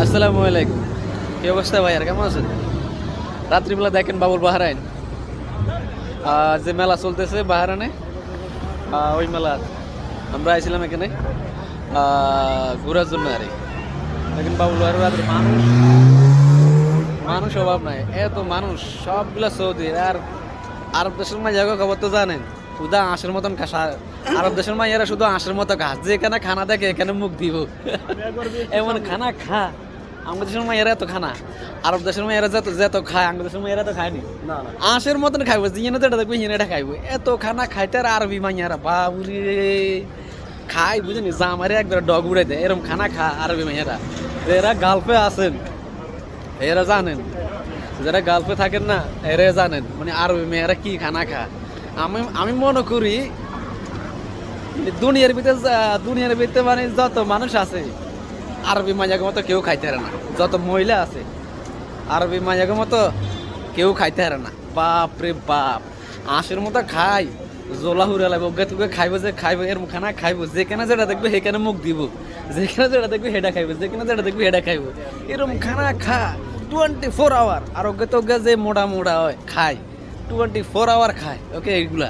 আসসালামু আলাইকুম। কি অবস্থা ভাই, আর কেমন আছেন? রাত্রিবেলা দেখেন বাবুল বাহারাইন যে মেলা চলতেছে বাহারানে, ওই মেলা আমরা আইছিলাম এখানে ঘোরার জন্য। আরে দেখেন বাবুল বাহার রাত্রে মানুষ মানুষ অভাব নাই, এত মানুষ সবগুলা সৌদি। আর আরব দেশের মাঝে খবর তো জানেন, শুধু আঁশের মতন খাসা। আরব দেশের মাইয়ারা শুধু আঁশের মতো ঘাস, যেখানে খানা দেখে এখানে মুখ দিব এমন খানা খা। আমাদের দেশের মাইয়ারা এত খানা, আরব দেশের মাইয়ারা যত যত খায় আমাদের দেশের মাইয়ারা তো খায়নি। আঁশের মতন খাইবো, জিনে তো এটা দেখবো হিনে এটা খাইবো, এত খানা খাইতে। আর আরবি মাইয়ারা বাবুরে খাই বুঝিনি, জামারে একবার ডগ উড়াই দেয় এরকম খানা খা আরবি মাইয়ারা। এরা গালফে আছেন, এরা জানেন, যারা গালফে থাকেন না এরা জানেন মানে আরবি মেয়েরা কি খানা খা। আমি আমি মনে করি দুনিয়ার ভিতরে মানে যত মানুষ আছে আরবি মাইয়াকে মতো কেউ খাইতে পারে না। যত মহিলা আছে আরবি মাইয়াকে মতো কেউ খাইতে পারে না। বাপ রে বাপ, আঁশের মতো খাই, জোলা হুরে লাগবে, ওকে তোকে খাইবো, যে খাইবো এর খানা খাইবো, যেখানে যেটা দেখবে সেখানে মুখ দিব, যেখানে যেটা দেখবে হেডা খাইবো, যেখানে যেটা দেখবে হেডা খাইবো, এরকম খানা খা 24 আওয়ার। আর ওকে তোকে যে মোড়া মোড়া হয় খায় 24 আওয়ার খায়, ওকে এইগুলা।